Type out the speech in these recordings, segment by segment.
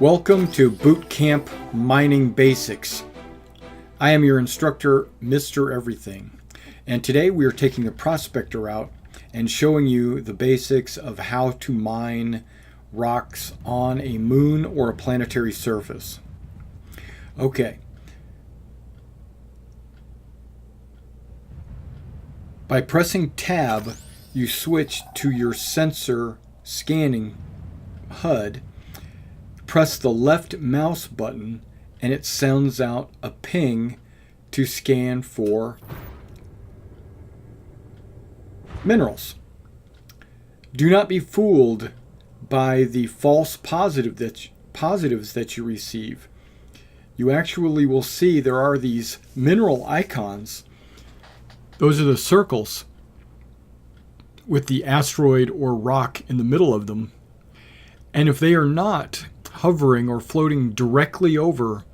Welcome to Boot Camp Mining Basics. I am your instructor, Mr. Everything, and today we are taking the prospector route and showing you the basics of how to mine rocks on a moon or a planetary surface. Okay. By pressing Tab, you switch to your sensor scanning HUD. Press the left mouse button and it sends out a ping to scan for minerals. Do not be fooled by the false positives that you receive. You actually will see there are these mineral icons. Those are the circles with the asteroid or rock in the middle of them. And if they are not hovering or floating directly over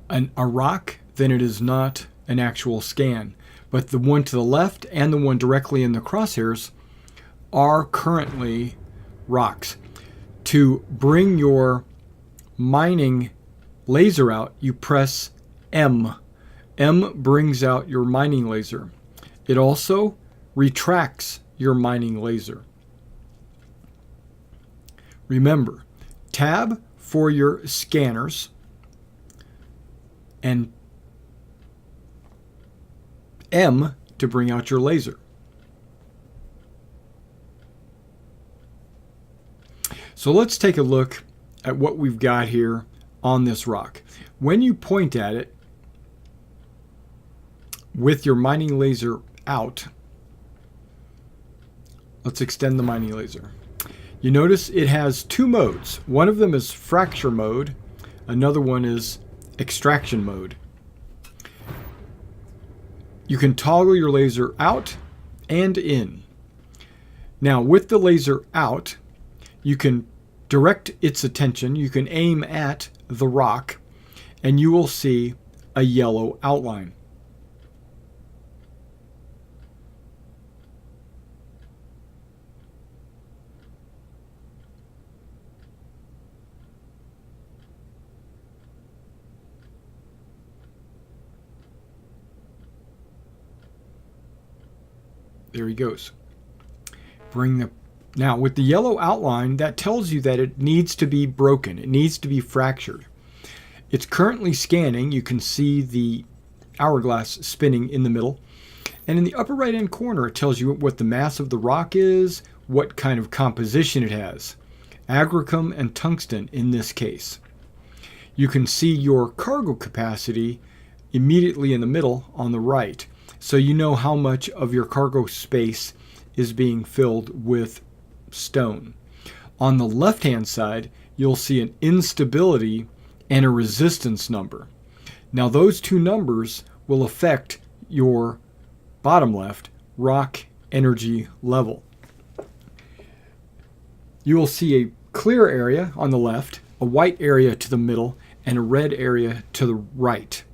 a rock, then it is not an actual scan. But the one to the left and the one directly in the crosshairs are currently rocks. To bring your mining laser out, you press M. M brings out your mining laser. It also retracts your mining laser. Remember, Tab for your scanners and M to bring out your laser. So let's take a look at what we've got here on this rock. When you point at it with your mining laser out, let's extend the mining laser. You notice it has two modes. One of them is fracture mode. Another one is extraction mode. You can toggle your laser out and in. Now with the laser out, you can direct its attention. You can aim at the rock and you will see a yellow outline. There he goes. Now with the yellow outline, that tells you that it needs to be broken. It needs to be fractured. It's currently scanning. You can see the hourglass spinning in the middle. And in the upper right hand corner, it tells you what the mass of the rock is, what kind of composition it has. Agricum and tungsten in this case. You can see your cargo capacity immediately in the middle on the right. So you know how much of your cargo space is being filled with stone. On the left-hand side, you'll see an instability and a resistance number. Now those two numbers will affect your bottom left rock energy level. You will see a clear area on the left, a white area to the middle, and a red area to the right.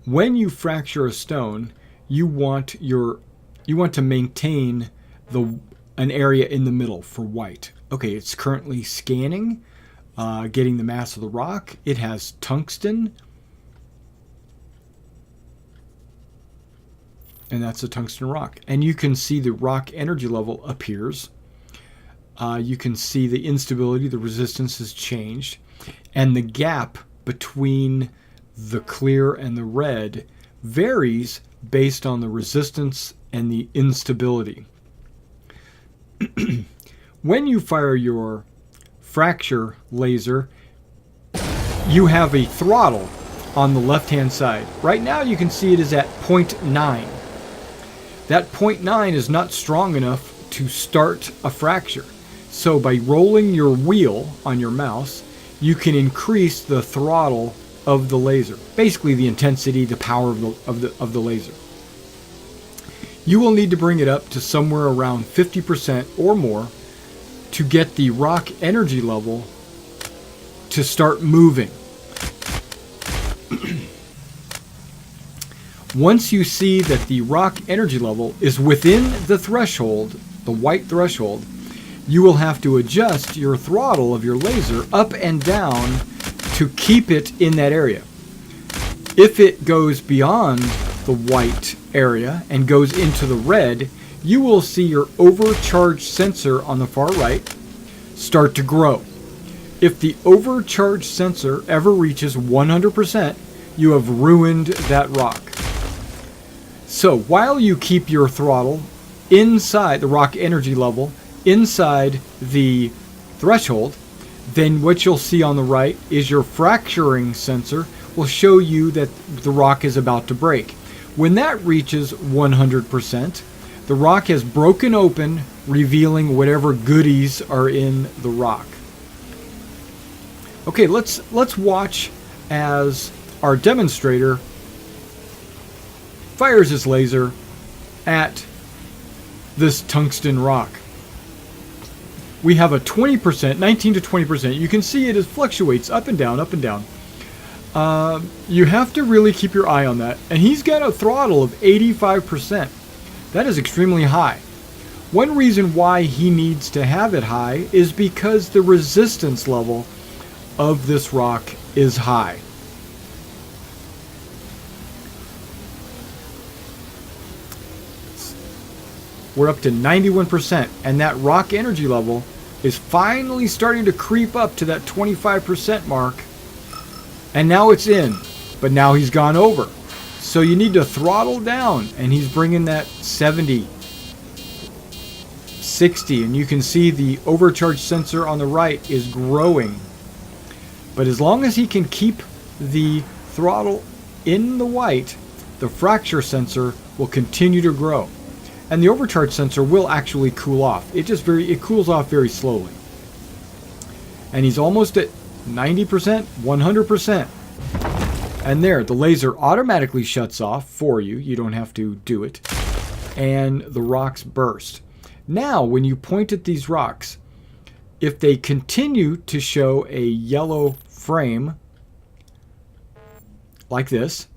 When you fracture a stone, you want to maintain an area in the middle for white. Okay, it's currently scanning, getting the mass of the rock. It has tungsten, and that's a tungsten rock. And you can see the rock energy level appears. You can see the instability, the resistance has changed, and the gap between the clear and the red varies based on the resistance and the instability. When you fire your fracture laser, you have a throttle on the left-hand side. Right now you can see it is at 0.9. That 0.9 is not strong enough to start a fracture. So by rolling your wheel on your mouse, you can increase the throttle of the laser, basically the intensity, the power of the laser. You will need to bring it up to somewhere around 50% or more to get the rock energy level to start moving. Once you see that the rock energy level is within the threshold, the white threshold, you will have to adjust your throttle of your laser up and down to keep it in that area. If it goes beyond the white area and goes into the red, you will see your overcharged sensor on the far right start to grow. If the overcharged sensor ever reaches 100%, you have ruined that rock. So while you keep your throttle inside the rock energy level, inside the threshold, then what you'll see on the right is your fracturing sensor will show you that the rock is about to break. When that reaches 100%, the rock has broken open, revealing whatever goodies are in the rock. Okay, let's watch as our demonstrator fires his laser at this tungsten rock. We have a 20%, 19 to 20%. You can see it fluctuates up and down, up and down. You have to really keep your eye on that. And he's got a throttle of 85%. That is extremely high. One reason why he needs to have it high is because the resistance level of this rock is high. We're up to 91%, and that rock energy level is finally starting to creep up to that 25% mark. And now it's in, but now he's gone over. So you need to throttle down, and he's bringing that 70, 60, and you can see the overcharge sensor on the right is growing. But as long as he can keep the throttle in the white, the fracture sensor will continue to grow. And the overcharge sensor will actually cool off. It cools off very slowly. And he's almost at 90%, 100%. And there, the laser automatically shuts off for you. You don't have to do it. And the rocks burst. Now, when you point at these rocks, if they continue to show a yellow frame like this,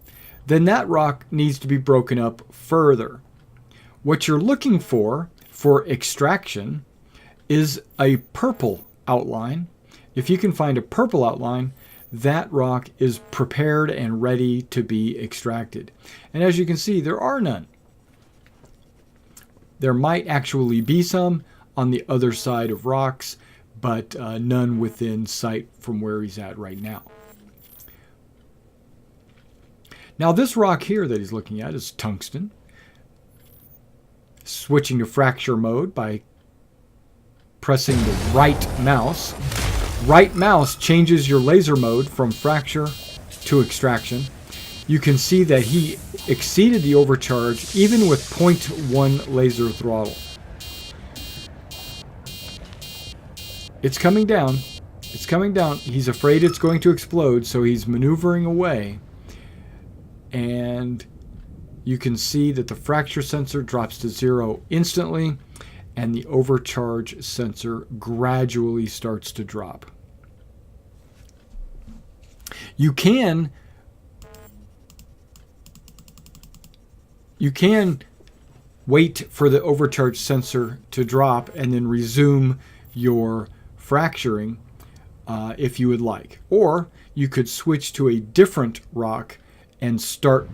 then that rock needs to be broken up further. What you're looking for extraction is a purple outline. If you can find a purple outline, that rock is prepared and ready to be extracted. And as you can see, there are none. There might actually be some on the other side of rocks, but none within sight from where he's at right now. Now this rock here that he's looking at is tungsten. Switching to fracture mode by pressing the right mouse. Right mouse changes your laser mode from fracture to extraction. You can see that he exceeded the overcharge even with 0.1 laser throttle. It's coming down. It's coming down. He's afraid it's going to explode, so he's maneuvering away. And you can see that the fracture sensor drops to 0 instantly, and the overcharge sensor gradually starts to drop. You can wait for the overcharge sensor to drop and then resume your fracturing if you would like. Or you could switch to a different rock and start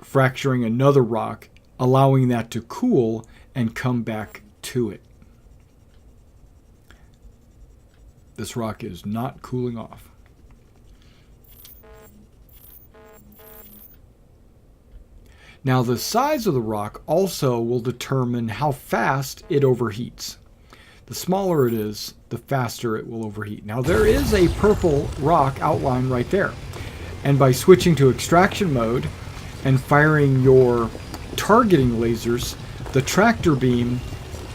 fracturing another rock, allowing that to cool and come back to it. This rock is not cooling off. Now the size of the rock also will determine how fast it overheats. The smaller it is, the faster it will overheat. Now there is a purple rock outline right there. And by switching to extraction mode and firing your targeting lasers, the tractor beam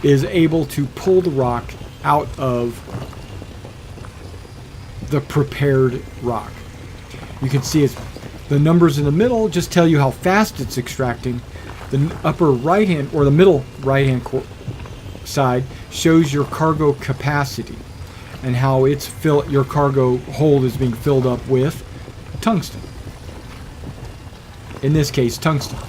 is able to pull the rock out of the prepared rock. You can see the numbers in the middle just tell you how fast it's extracting. The upper right hand or the middle right hand side shows your cargo capacity and how your cargo hold is being filled up with tungsten. In this case, tungsten.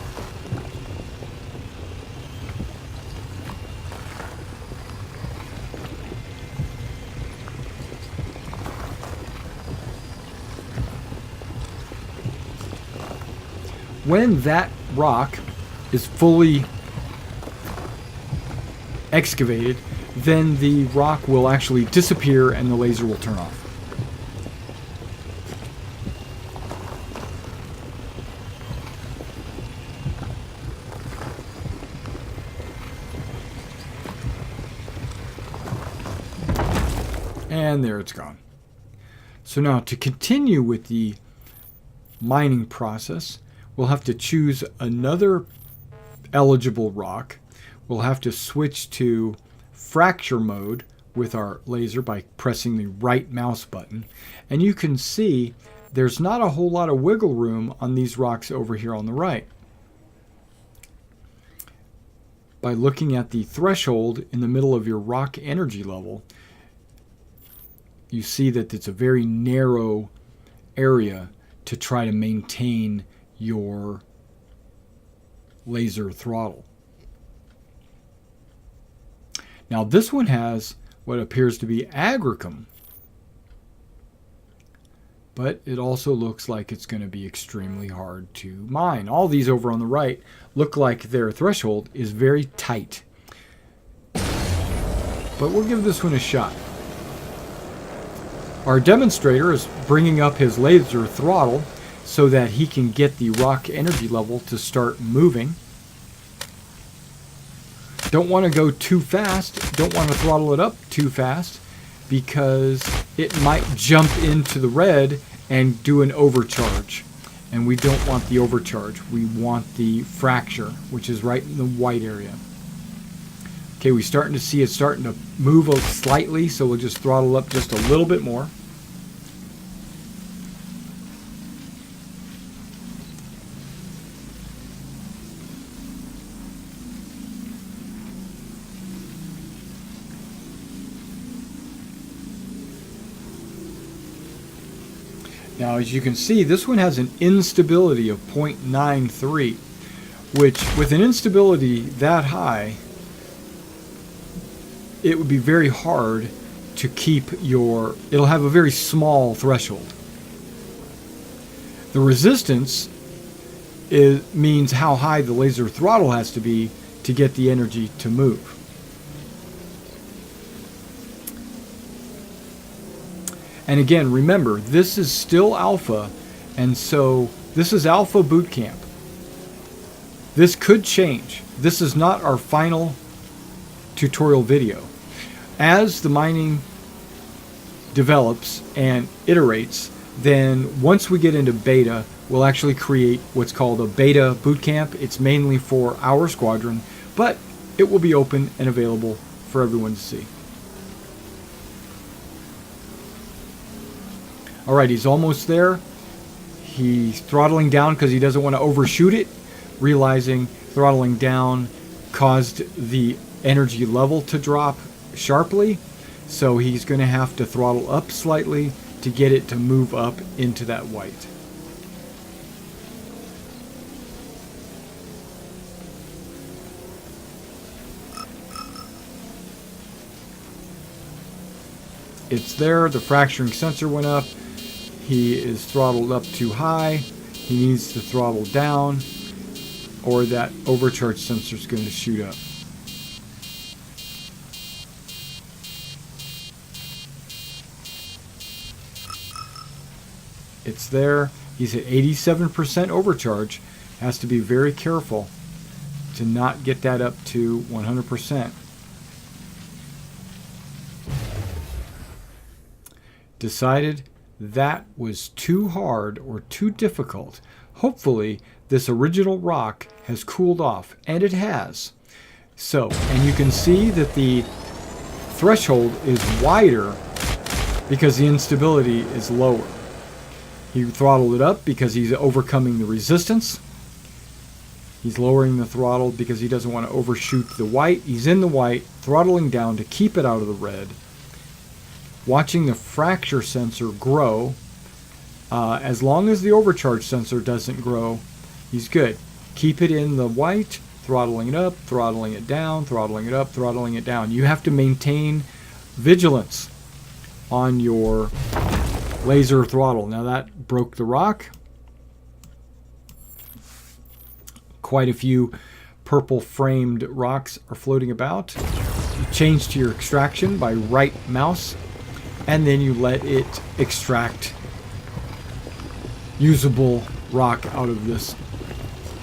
When that rock is fully excavated, then the rock will actually disappear and the laser will turn off. And there it's gone. So now to continue with the mining process, we'll have to choose another eligible rock. We'll have to switch to fracture mode with our laser by pressing the right mouse button. And you can see there's not a whole lot of wiggle room on these rocks over here on the right. By looking at the threshold in the middle of your rock energy level, you see that it's a very narrow area to try to maintain your laser throttle. Now this one has what appears to be agricum, but it also looks like it's going to be extremely hard to mine. All these over on the right look like their threshold is very tight, but we'll give this one a shot. Our demonstrator is bringing up his laser throttle so that he can get the rock energy level to start moving. Don't want to go too fast. Don't want to throttle it up too fast because it might jump into the red and do an overcharge. And we don't want the overcharge. We want the fracture, which is right in the white area. Okay, we're starting to see it starting to move slightly, so we'll just throttle up just a little bit more. Now, as you can see, this one has an instability of 0.93, which with an instability that high, it would be very hard to keep it'll have a very small threshold. The resistance means how high the laser throttle has to be to get the energy to move. And again, remember, this is still alpha, and so this is alpha boot camp. This could change. This is not our final tutorial video. As the mining develops and iterates, then once we get into beta, we'll actually create what's called a beta boot camp. It's mainly for our squadron, but it will be open and available for everyone to see. All right, he's almost there. He's throttling down because he doesn't want to overshoot it, realizing throttling down caused the energy level to drop sharply. So he's going to have to throttle up slightly to get it to move up into that white. It's there. The fracturing sensor went up. He is throttled up too high. He needs to throttle down, or that overcharge sensor is going to shoot up. It's there. He's at 87% overcharge. Has to be very careful to not get that up to 100%. Decided that was too hard or too difficult. Hopefully this original rock has cooled off, and it has. So, and you can see that the threshold is wider because the instability is lower. He throttled it up because he's overcoming the resistance. He's lowering the throttle because he doesn't want to overshoot the white. He's in the white, throttling down to keep it out of the red. Watching the fracture sensor grow. As long as the overcharge sensor doesn't grow, he's good. Keep it in the white, throttling it up, throttling it down, throttling it up, throttling it down. You have to maintain vigilance on your laser throttle. Now that broke the rock. Quite a few purple framed rocks are floating about. You change to your extraction by right mouse, and then you let it extract usable rock out of this.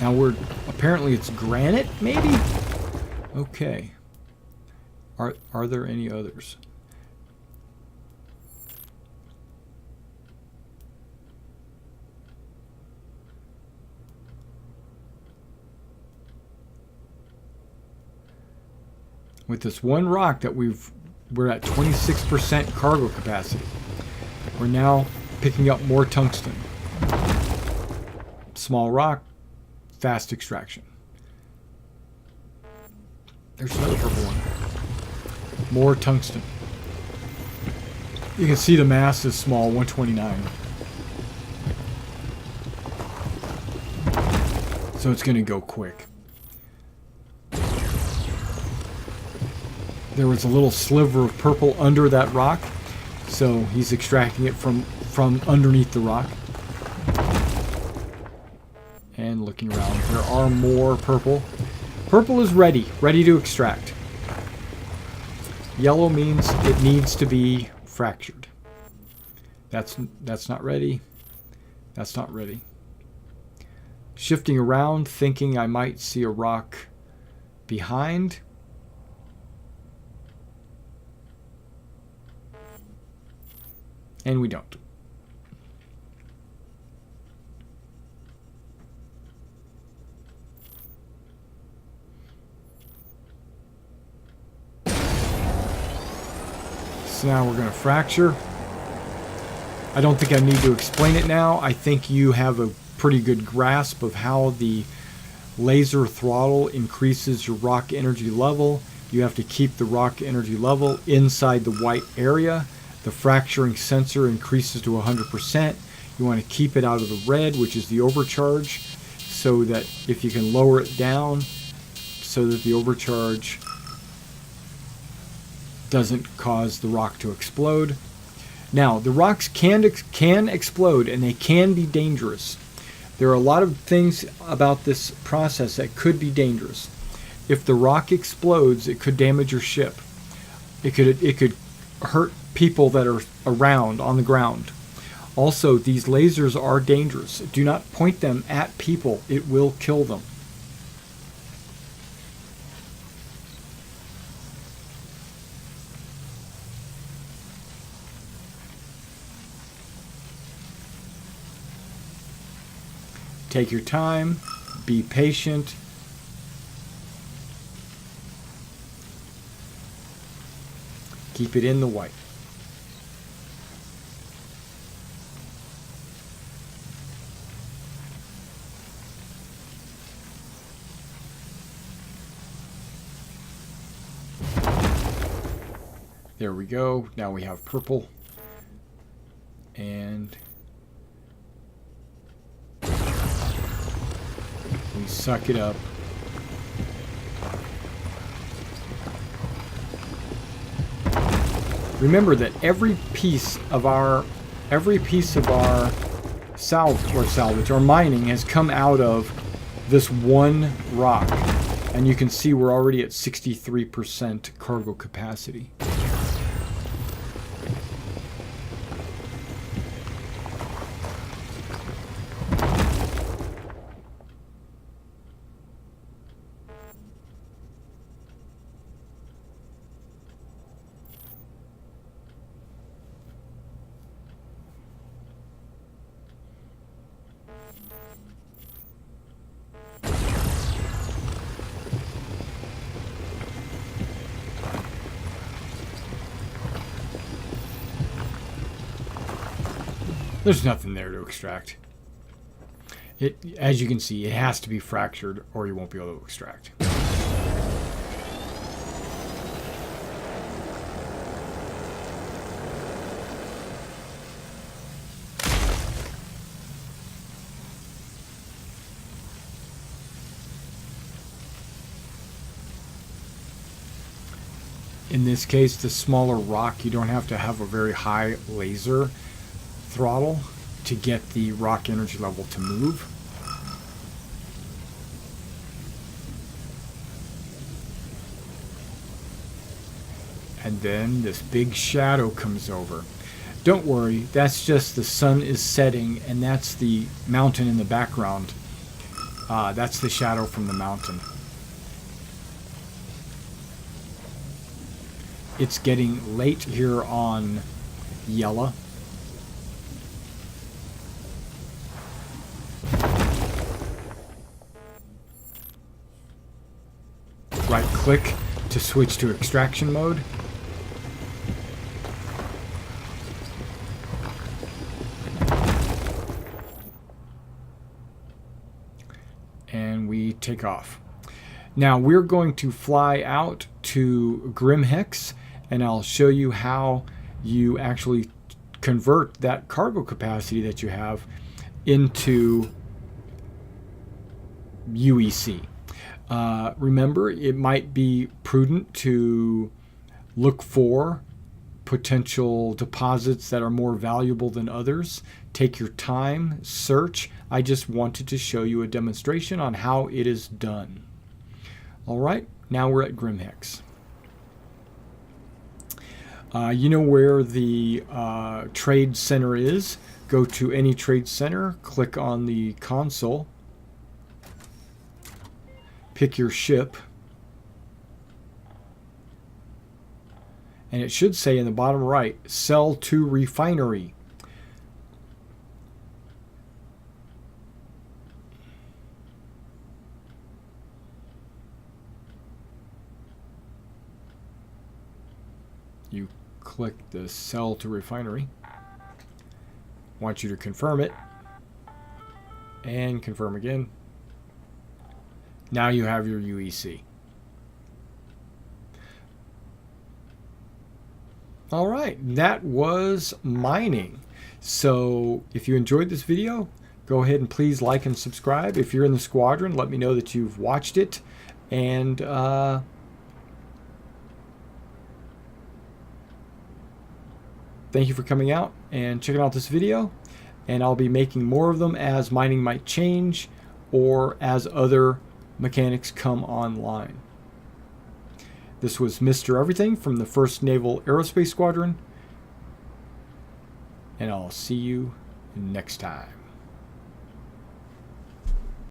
Now apparently it's granite, maybe? Okay. Are there any others? With this one rock that we're at 26% cargo capacity. We're now picking up more tungsten. Small rock, fast extraction. There's another purple one. More tungsten. You can see the mass is small, 129. So it's going to go quick. There was a little sliver of purple under that rock, so he's extracting it from underneath the rock. And looking around, there are more purple. Purple is ready to extract. Yellow means it needs to be fractured. That's not ready. That's not ready. Shifting around, thinking I might see a rock behind. And we don't. So now we're going to fracture. I don't think I need to explain it now. I think you have a pretty good grasp of how the laser throttle increases your rock energy level. You have to keep the rock energy level inside the white area. The fracturing sensor increases to 100%. You want to keep it out of the red, which is the overcharge, so that if you can lower it down so that the overcharge doesn't cause the rock to explode. Now, the rocks can explode, and they can be dangerous. There are a lot of things about this process that could be dangerous. If the rock explodes, it could damage your ship. It could hurt people that are around on the ground. Also, these lasers are dangerous. Do not point them at people. It will kill them. Take your time. Be patient. Keep it in the white. There we go. Now we have purple. And we suck it up. Remember that every piece of our salvage or mining has come out of this one rock. And you can see we're already at 63% cargo capacity. There's nothing there to extract. As you can see, it has to be fractured or you won't be able to extract. In this case, the smaller rock, you don't have to have a very high laser throttle to get the rock energy level to move. And then this big shadow comes over. Don't worry, that's just the sun is setting, and that's the mountain in the background. That's the shadow from the mountain. It's getting late here on Yella. Right click to switch to extraction mode. And we take off. Now we're going to fly out to Grimhex, and I'll show you how you actually convert that cargo capacity that you have into UEC. Remember, it might be prudent to look for potential deposits that are more valuable than others. Take your time, search. I just wanted to show you a demonstration on how it is done. All right, now we're at Grimhex. You know where the trade center is. Go to any trade center, click on the console, pick your ship, and it should say in the bottom right, sell to refinery. You click the sell to refinery. Want you to confirm it and confirm again. Now you have your UEC. All right, that was mining. So if you enjoyed this video, go ahead and please like and subscribe. If you're in the squadron, let me know that you've watched it. And thank you for coming out and checking out this video. And I'll be making more of them as mining might change or as other mechanics come online. This was Mr. Everything from the 1st Naval Aerospace Squadron, and I'll see you next time.